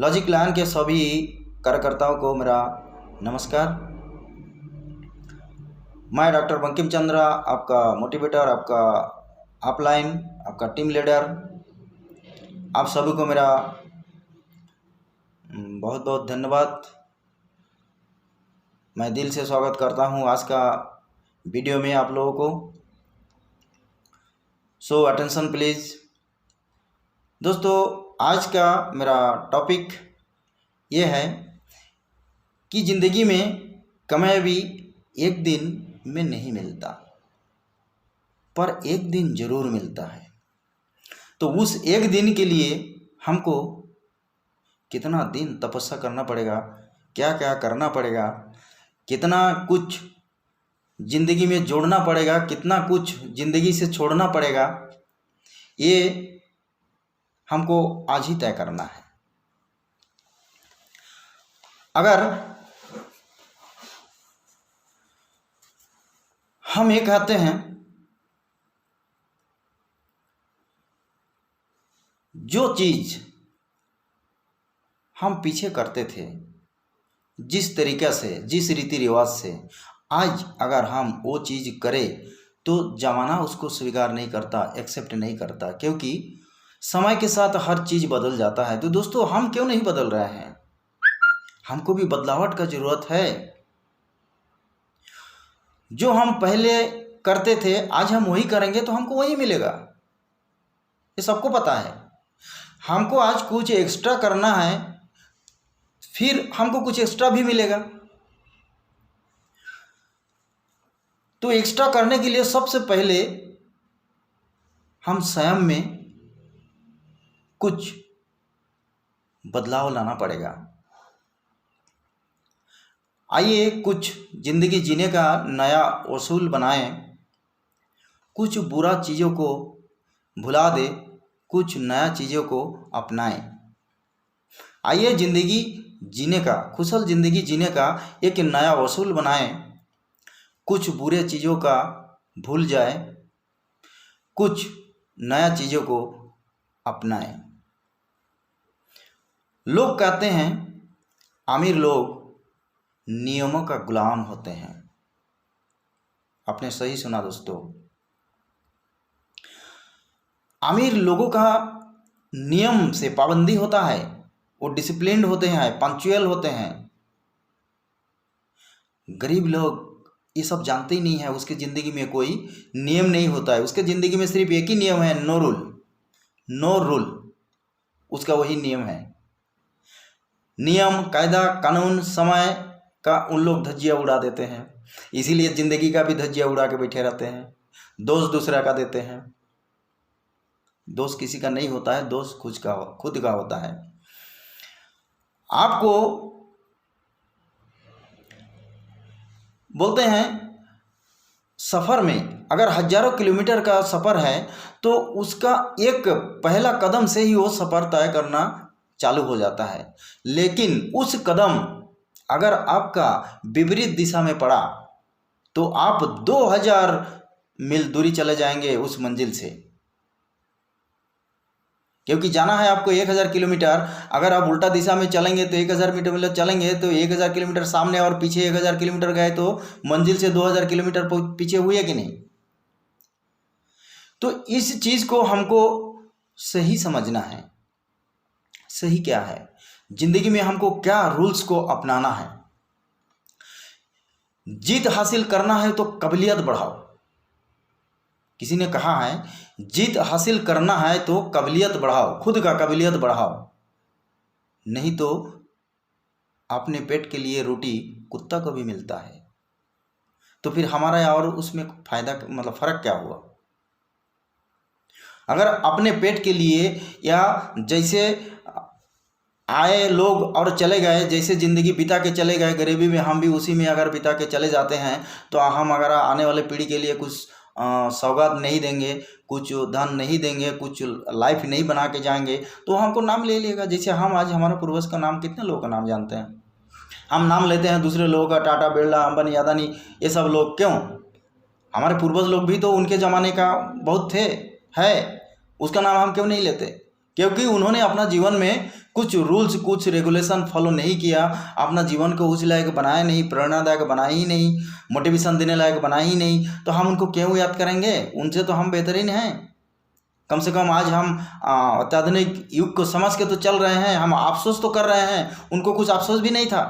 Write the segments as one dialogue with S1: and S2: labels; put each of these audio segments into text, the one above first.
S1: Logic line के सभी कार्यकर्ताओं को मेरा नमस्कार। मैं डॉक्टर बंकिम चंद्र, आपका मोटिवेटर, आपका अपलाइन, आपका टीम लीडर, आप सभी को मेरा बहुत बहुत धन्यवाद। मैं दिल से स्वागत करता हूं आज का वीडियो में आप लोगों को। सो अटेंशन प्लीज़। दोस्तों, आज का मेरा टॉपिक ये है कि ज़िंदगी में कामयाबी एक दिन में नहीं मिलता, पर एक दिन ज़रूर मिलता है। तो उस एक दिन के लिए हमको कितना दिन तपस्या करना पड़ेगा, क्या क्या करना पड़ेगा, कितना कुछ ज़िंदगी में जोड़ना पड़ेगा, कितना कुछ ज़िंदगी से छोड़ना पड़ेगा, ये हमको आज ही तय करना है। अगर हम ये कहते हैं जो चीज़ हम पीछे करते थे, जिस तरीक़े से, जिस रीति रिवाज से, आज अगर हम वो चीज़ करें तो ज़माना उसको स्वीकार नहीं करता, एक्सेप्ट नहीं करता, क्योंकि समय के साथ हर चीज़ बदल जाता है। तो दोस्तों, हम क्यों नहीं बदल रहे हैं? हमको भी बदलावट का ज़रूरत है। जो हम पहले करते थे आज हम वही करेंगे तो हमको वही मिलेगा, ये सबको पता है। हमको आज कुछ एक्स्ट्रा करना है, फिर हमको कुछ एक्स्ट्रा भी मिलेगा। तो एक्स्ट्रा करने के लिए सबसे पहले हम स्वयं में कुछ बदलाव लाना पड़ेगा। आइए कुछ ज़िंदगी जीने का नया उसूल बनाएं, कुछ बुरा चीज़ों को भुला दे, कुछ नया चीज़ों को अपनाएं। आइए ज़िंदगी जीने का, कुशल ज़िंदगी जीने का एक नया उसूल बनाएं, कुछ बुरे चीज़ों का भूल जाए, कुछ नया चीज़ों को अपनाएं। लोग कहते हैं अमीर लोग नियमों का गुलाम होते हैं। आपने सही सुना दोस्तों, अमीर लोगों का नियम से पाबंदी होता है, वो डिसिप्लिन्ड होते हैं, पंक्चुअल होते हैं। गरीब लोग ये सब जानते ही नहीं है, उसकी ज़िंदगी में कोई नियम नहीं होता है, उसके ज़िंदगी में सिर्फ एक ही नियम है, नो रूल। नो रूल उसका वही नियम है। नियम, कायदा, कानून, समय का उन लोग धज्जियाँ उड़ा देते हैं, इसीलिए ज़िंदगी का भी धज्जियाँ उड़ा के बैठे रहते हैं। दोष दूसरा का देते हैं। दोष किसी का नहीं होता है, दोष खुद का होता है। आपको बोलते हैं सफ़र में अगर हजारों किलोमीटर का सफ़र है तो उसका एक पहला कदम से ही वो सफ़र तय करना चालू हो जाता है। लेकिन उस कदम अगर आपका विपरीत दिशा में पड़ा तो आप 2000 मील दूरी चले जाएंगे उस मंजिल से, क्योंकि जाना है आपको 1000 किलोमीटर। अगर आप उल्टा दिशा में चलेंगे तो 1000 मीटर चलेंगे तो 1000 किलोमीटर सामने और पीछे 1000 किलोमीटर गए तो मंजिल से 2000 किलोमीटर पीछे हुए कि नहीं। तो इस चीज़ को हमको सही समझना है। सही क्या है, जिंदगी में हमको क्या रूल्स को अपनाना है। जीत हासिल करना है तो काबिलियत बढ़ाओ। किसी ने कहा है जीत हासिल करना है तो काबिलियत बढ़ाओ, खुद का काबिलियत बढ़ाओ, नहीं तो अपने पेट के लिए रोटी कुत्ता को भी मिलता है। तो फिर हमारा और उसमें फायदा मतलब फ़र्क क्या हुआ? अगर अपने पेट के लिए या जैसे आए लोग और चले गए, जैसे ज़िंदगी बिता के चले गए गरीबी में, हम भी उसी में अगर बिता के चले जाते हैं तो हम अगर आने वाले पीढ़ी के लिए कुछ सौगात नहीं देंगे, कुछ धन नहीं देंगे, कुछ लाइफ नहीं बना के जाएंगे तो हमको नाम ले लेगा। जैसे हम आज हमारे पूर्वज का नाम, कितने लोगों का नाम जानते हैं? हम नाम लेते हैं दूसरे लोगों का, टाटा, बिरला, अंबानी, अदानी, ये सब लोग। क्यों? हमारे पूर्वज लोग भी तो उनके ज़माने का बहुत थे, है, उसका नाम हम क्यों नहीं लेते? क्योंकि उन्होंने अपना जीवन में कुछ रूल्स कुछ रेगुलेशन फॉलो नहीं किया, अपना जीवन को उस लायक बनाया नहीं, प्रेरणादायक बनाया ही नहीं, मोटिवेशन देने लायक बनाया ही नहीं, तो हम उनको क्यों याद करेंगे? उनसे तो हम बेहतरीन हैं। कम से कम आज हम अत्याधुनिक युग को समझ के तो चल रहे हैं, हम अफसोस तो कर रहे हैं, उनको कुछ अफसोस भी नहीं था।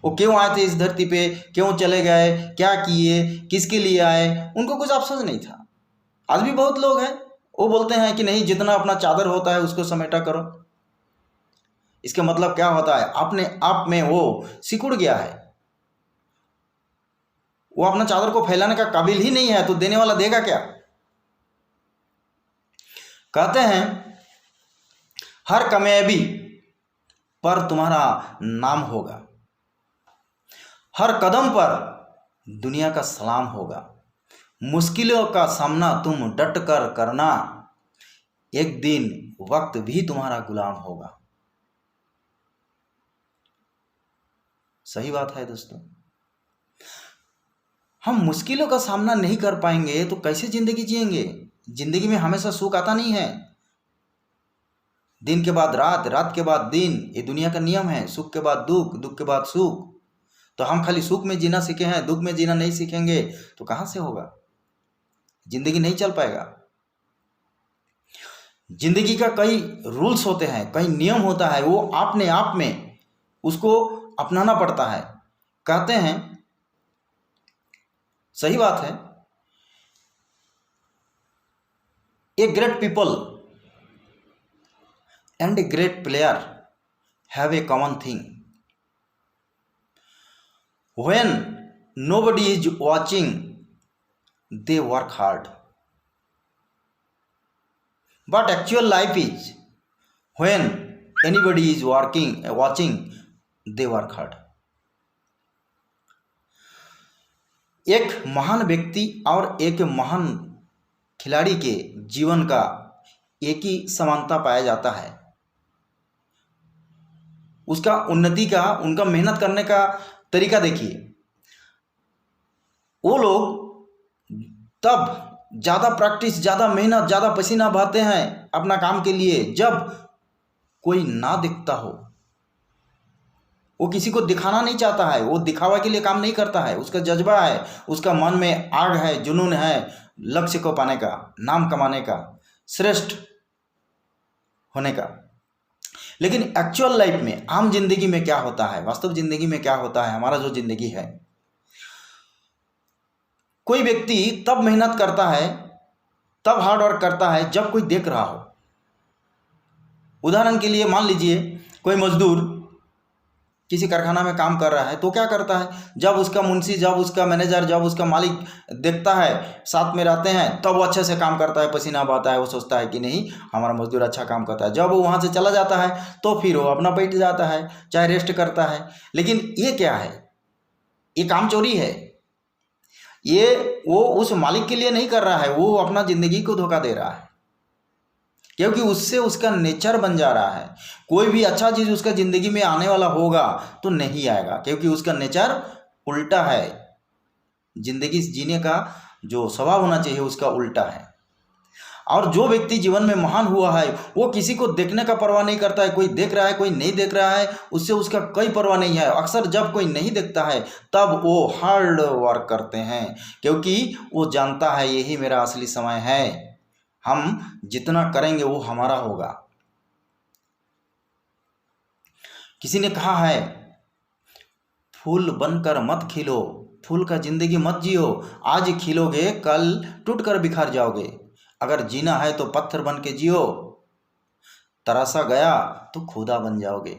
S1: वो क्यों आए थे इस धरती पे, क्यों चले गए, क्या किए, किसके लिए आए, उनको कुछ अफसोस नहीं था। आज भी बहुत लोग हैं वो बोलते हैं कि नहीं, जितना अपना चादर होता है उसको समेटा करो। इसका मतलब क्या होता है? अपने आप में वो सिकुड़ गया है, वो अपना चादर को फैलाने का काबिल ही नहीं है, तो देने वाला देगा क्या? कहते हैं हर कामयाबी पर तुम्हारा नाम होगा, हर कदम पर दुनिया का सलाम होगा, मुश्किलों का सामना तुम डट कर करना, एक दिन वक्त भी तुम्हारा गुलाम होगा। सही बात है दोस्तों। हम मुश्किलों का सामना नहीं कर पाएंगे तो कैसे जिंदगी जिएंगे? जिंदगी में हमेशा सुख आता नहीं है, दिन के बाद रात, रात के बाद दिन, ये दुनिया का नियम है। सुख के बाद दुख, दुख के बाद सुख। तो हम खाली सुख में जीना सीखे हैं, दुख में जीना नहीं सीखेंगे तो कहाँ से होगा? जिंदगी नहीं चल पाएगा। जिंदगी का कई रूल्स होते हैं, कई नियम होता है, वो अपने आप में उसको अपनाना पड़ता है। कहते हैं, सही बात है, a great people and a great player have a common thing, when nobody is watching they work hard, but actual life is when anybody is watching they work hard। एक महान व्यक्ति और एक महान खिलाड़ी के जीवन का एक ही समानता पाया जाता है, उसका उन्नति का, उनका मेहनत करने का तरीका देखिए। वो लोग तब ज़्यादा प्रैक्टिस, ज़्यादा मेहनत, ज़्यादा पसीना बहाते हैं अपना काम के लिए जब कोई ना दिखता हो। वो किसी को दिखाना नहीं चाहता है, वो दिखावा के लिए काम नहीं करता है, उसका जज्बा है, उसका मन में आग है, जुनून है लक्ष्य को पाने का, नाम कमाने का, श्रेष्ठ होने का। लेकिन एक्चुअल लाइफ में, आम जिंदगी में क्या होता है, वास्तव जिंदगी में क्या होता है, हमारा जो जिंदगी है, कोई व्यक्ति तब मेहनत करता है, तब हार्ड वर्क करता है जब कोई देख रहा हो। उदाहरण के लिए मान लीजिए कोई मजदूर किसी कारखाना में काम कर रहा है तो क्या करता है, जब उसका मुंशी, जब उसका मैनेजर, जब उसका मालिक देखता है, साथ में रहते हैं, तब वो अच्छे से काम करता है, पसीना बहाता है, वो सोचता है कि नहीं हमारा मजदूर अच्छा काम करता है। जब वो वहाँ से चला जाता है तो फिर वो अपना बैठ जाता है, चाहे रेस्ट करता है। लेकिन ये क्या है? ये काम चोरी है। ये वो उस मालिक के लिए नहीं कर रहा है, वो अपना ज़िंदगी को धोखा दे रहा है, क्योंकि उससे उसका नेचर बन जा रहा है। कोई भी अच्छा चीज़ उसका ज़िंदगी में आने वाला होगा तो नहीं आएगा, क्योंकि उसका नेचर उल्टा है। ज़िंदगी जीने का जो स्वभाव होना चाहिए उसका उल्टा है। और जो व्यक्ति जीवन में महान हुआ है वो किसी को देखने का परवाह नहीं करता है, कोई देख रहा है कोई नहीं देख रहा है, उससे उसका कोई परवाह नहीं है। अक्सर जब कोई नहीं देखता है तब वो हार्ड वर्क करते हैं, क्योंकि वो जानता है यही मेरा असली समय है, हम जितना करेंगे वो हमारा होगा। किसी ने कहा है, फूल बनकर मत खिलो, फूल का जिंदगी मत जियो, आज खिलोगे कल टूट कर बिखर जाओगे। अगर जीना है तो पत्थर बन के जियो, तरासा गया तो खुदा बन जाओगे।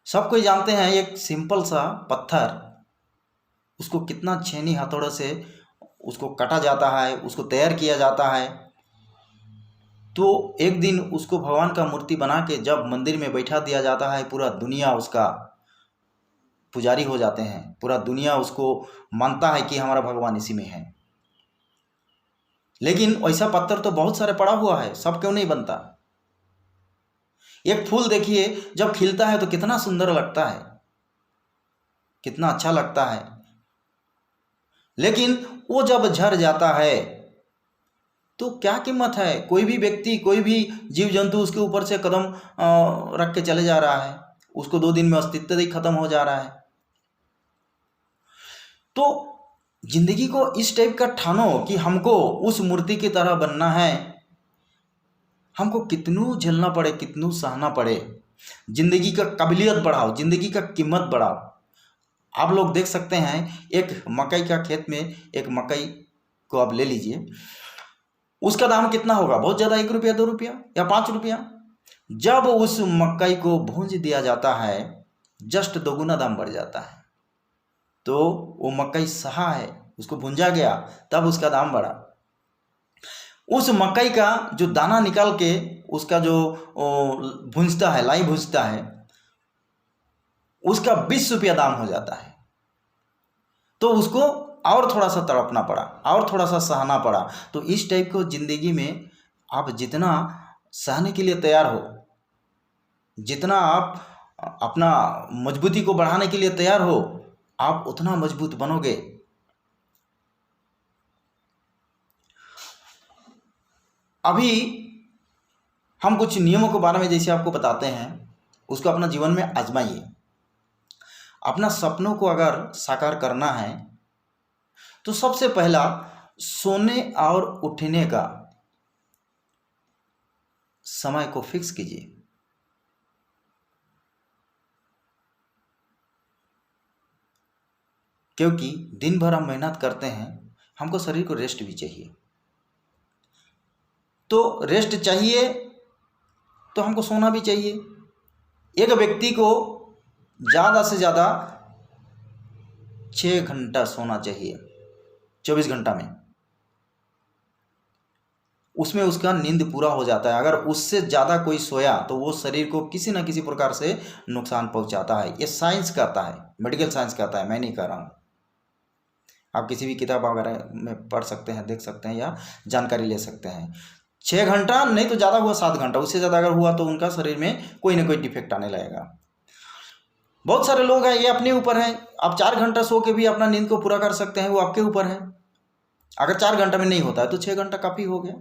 S1: सब कोई जानते हैं एक सिंपल सा पत्थर, उसको कितना छेनी हथौड़े से उसको काटा जाता है, उसको तैयार किया जाता है, तो एक दिन उसको भगवान का मूर्ति बना के जब मंदिर में बैठा दिया जाता है, पूरा दुनिया उसका पुजारी हो जाते हैं, पूरा दुनिया उसको मानता है कि हमारा भगवान इसी में है। लेकिन ऐसा पत्थर तो बहुत सारे पड़ा हुआ है, सब क्यों नहीं बनता? एक फूल देखिए जब खिलता है तो कितना सुंदर लगता है, कितना अच्छा लगता है, लेकिन वो जब झड़ जाता है तो क्या कीमत है? कोई भी व्यक्ति, कोई भी जीव जंतु उसके ऊपर से कदम रख के चले जा रहा है, उसको 2 दिन में अस्तित्व ही खत्म हो जा रहा है। तो जिंदगी को इस टाइप का ठानो कि हमको उस मूर्ति की तरह बनना है। हमको कितनू झेलना पड़े, कितनू सहना पड़े, जिंदगी का काबिलियत बढ़ाओ, जिंदगी का कीमत बढ़ाओ। आप लोग देख सकते हैं, एक मकई का खेत में एक मकई को आप ले लीजिए, उसका दाम कितना होगा? बहुत ज़्यादा, 1 रुपया, 2 रुपया या 5 रुपया। जब उस मकई को भूंज दिया जाता है, जस्ट दोगुना दाम बढ़ जाता है। तो वो मकई सहा है, उसको भूंजा गया, तब उसका दाम बढ़ा। उस मकई का जो दाना निकाल के उसका जो भूंजता है, लाई भूंजता है, उसका 20 रुपया दाम हो जाता है। तो उसको और थोड़ा सा तड़पना पड़ा, और थोड़ा सा सहना पड़ा। तो इस टाइप को जिंदगी में आप जितना सहने के लिए तैयार हो, जितना आप अपना मजबूती को बढ़ाने के लिए तैयार हो, आप उतना मजबूत बनोगे। अभी हम कुछ नियमों के बारे में जैसे आपको बताते हैं, उसको अपना जीवन में आजमाइए। अपना सपनों को अगर साकार करना है तो सबसे पहला सोने और उठने का समय को फिक्स कीजिए। क्योंकि दिन भर हम मेहनत करते हैं, हमको शरीर को रेस्ट भी चाहिए। तो रेस्ट चाहिए तो हमको सोना भी चाहिए। एक व्यक्ति को ज़्यादा से ज़्यादा 6 घंटा सोना चाहिए 24 घंटा में, उसमें उसका नींद पूरा हो जाता है। अगर उससे ज़्यादा कोई सोया तो वो शरीर को किसी न किसी प्रकार से नुकसान पहुंचाता है। ये साइंस कहता है, मेडिकल साइंस कहता है, मैं नहीं कह रहा हूँ। आप किसी भी किताब वगैरह में पढ़ सकते हैं, देख सकते हैं या जानकारी ले सकते हैं। 6 घंटा नहीं तो ज़्यादा हुआ 7 घंटा, उससे ज़्यादा अगर हुआ तो उनका शरीर में कोई ना कोई डिफेक्ट आने लगेगा। बहुत सारे लोग हैं, ये अपने ऊपर है। आप 4 घंटा सो के भी अपना नींद को पूरा कर सकते हैं, वो आपके ऊपर है। अगर 4 घंटा में नहीं होता है तो 6 घंटा काफ़ी हो गया।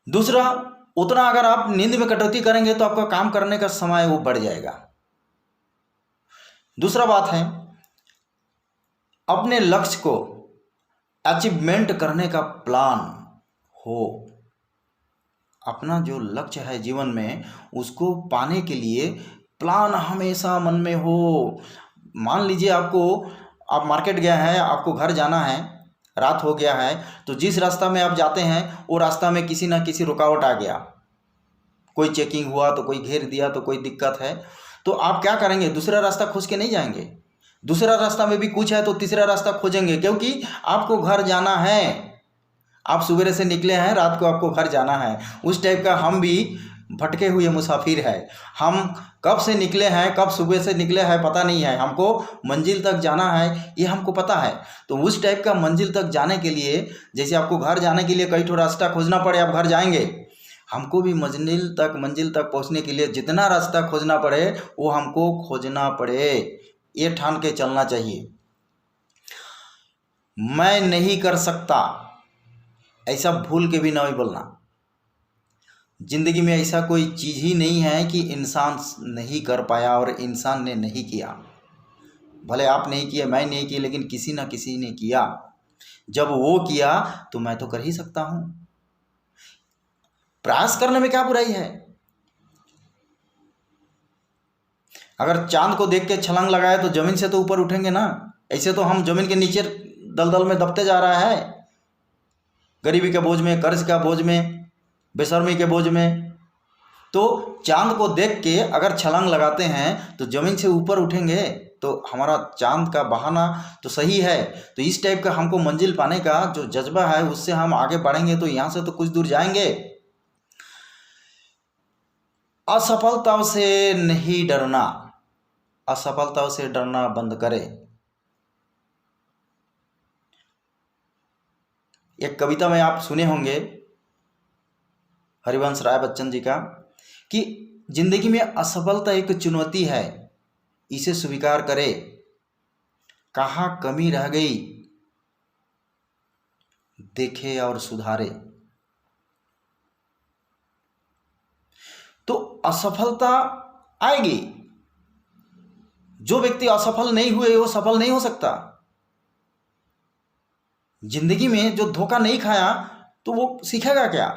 S1: दूसरा, उतना अगर आप नींद में कटौती करेंगे तो आपका काम करने का समय वो बढ़ जाएगा। दूसरा बात है, अपने लक्ष्य को अचीवमेंट करने का प्लान हो। अपना जो लक्ष्य है जीवन में, उसको पाने के लिए प्लान हमेशा मन में हो। मान लीजिए आप मार्केट गए हैं, आपको घर जाना है, रात हो गया है, तो जिस रास्ता में आप जाते हैं वो रास्ता में किसी ना किसी रुकावट आ गया, कोई चेकिंग हुआ तो कोई घेर दिया तो कोई दिक्कत है, तो आप क्या करेंगे? दूसरा रास्ता खोज के नहीं जाएंगे। दूसरा रास्ता में भी कुछ है तो तीसरा रास्ता खोजेंगे, क्योंकि आपको घर जाना है। आप सवेरे से निकले हैं, रात को आपको घर जाना है। उस टाइप का हम भी भटके हुए मुसाफिर है। हम कब से निकले हैं, कब सुबह से निकले हैं पता नहीं है, हमको मंजिल तक जाना है ये हमको पता है। तो उस टाइप का मंजिल तक जाने के लिए, जैसे आपको घर जाने के लिए कई ठो रास्ता खोजना पड़े, आप घर जाएंगे, हमको भी मंजिल तक पहुंचने के लिए जितना रास्ता खोजना पड़े वो हमको खोजना पड़े, ये ठान के चलना चाहिए। मैं नहीं कर सकता ऐसा भूल के भी नहीं बोलना। जिंदगी में ऐसा कोई चीज़ ही नहीं है कि इंसान नहीं कर पाया और इंसान ने नहीं किया। भले आप नहीं किए, मैं नहीं किया, लेकिन किसी ना किसी ने किया। जब वो किया तो मैं तो कर ही सकता हूँ। प्रयास करने में क्या बुराई है? अगर चांद को देख के छलांग लगाए तो जमीन से तो ऊपर उठेंगे ना। ऐसे तो हम जमीन के नीचे दलदल में दबते जा रहा है, गरीबी के बोझ में, कर्ज का बोझ में, बेशर्मी के बोझ में। तो चांद को देख के अगर छलांग लगाते हैं तो जमीन से ऊपर उठेंगे, तो हमारा चांद का बहाना तो सही है। तो इस टाइप का हमको मंजिल पाने का जो जज्बा है, उससे हम आगे बढ़ेंगे तो यहाँ से तो कुछ दूर जाएंगे। असफलता से नहीं डरना, असफलता से डरना बंद करें। एक कविता में आप सुने होंगे हरिवंश राय बच्चन जी का, कि जिंदगी में असफलता एक चुनौती है, इसे स्वीकार करे, कहाँ कमी रह गई देखे और सुधारे। तो असफलता आएगी। जो व्यक्ति असफल नहीं हुए वो सफल नहीं हो सकता। जिंदगी में जो धोखा नहीं खाया तो वो सीखेगा क्या?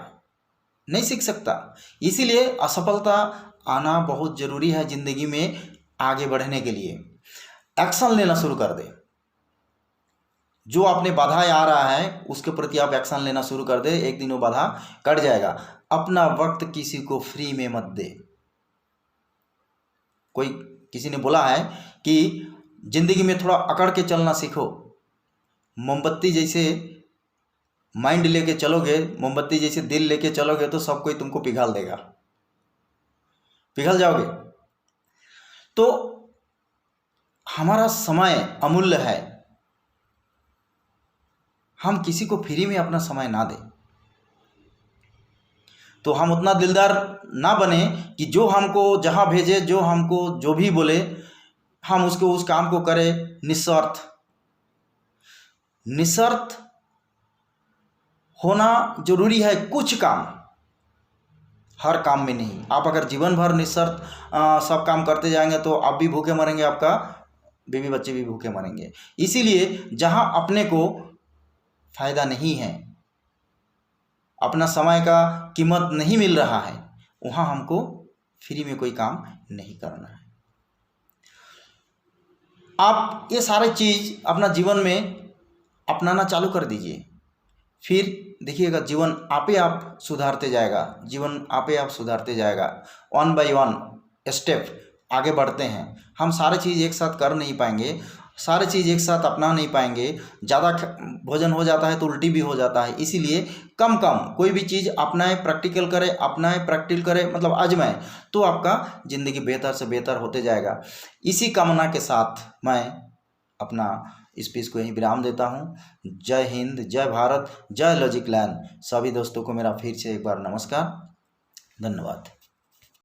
S1: नहीं सीख सकता। इसीलिए असफलता आना बहुत जरूरी है जिंदगी में आगे बढ़ने के लिए। एक्शन लेना शुरू कर दे। जो आपने बाधाएं आ रहा है उसके प्रति आप एक्शन लेना शुरू कर दे, एक दिन वो बाधा कट जाएगा। अपना वक्त किसी को फ्री में मत दे। किसी ने बोला है कि जिंदगी में थोड़ा अकड़ के चलना सीखो। मोमबत्ती जैसे माइंड लेके चलोगे, मोमबत्ती जैसे दिल लेके चलोगे तो सब कोई तुमको पिघाल देगा, पिघल जाओगे। तो हमारा समय अमूल्य है, हम किसी को फ्री में अपना समय ना दें। तो हम उतना दिलदार ना बने कि जो हमको जहाँ भेजे, जो हमको जो भी बोले हम उसको उस काम को करें निस्वार्थ। निस्वार्थ होना जरूरी है कुछ काम, हर काम में नहीं। आप अगर जीवन भर निस्वार्थ सब काम करते जाएंगे तो आप भी भूखे मरेंगे, आपका बीवी बच्चे भी भूखे मरेंगे। इसीलिए जहाँ अपने को फायदा नहीं है, अपना समय का कीमत नहीं मिल रहा है, वहाँ हमको फ्री में कोई काम नहीं करना है। आप ये सारे चीज़ अपना जीवन में अपनाना चालू कर दीजिए, फिर देखिएगा जीवन आपे आप सुधारते जाएगा। जीवन आपे आप सुधारते जाएगा। 1 बाय 1 स्टेप आगे बढ़ते हैं। हम सारे चीज़ एक साथ कर नहीं पाएंगे, सारे चीज़ एक साथ अपना नहीं पाएंगे। ज़्यादा भोजन हो जाता है तो उल्टी भी हो जाता है। इसीलिए कम कम कोई भी चीज़ अपनाए, प्रैक्टिकल करें, अपनाए प्रैक्टिकल करें, मतलब आजमाएं, तो आपका ज़िंदगी बेहतर से बेहतर होते जाएगा। इसी कामना के साथ मैं अपना स्पीच को यहीं विराम देता हूँ। जय हिंद, जय भारत, जय लॉजिक लैंड। सभी दोस्तों को मेरा फिर से एक बार नमस्कार, धन्यवाद।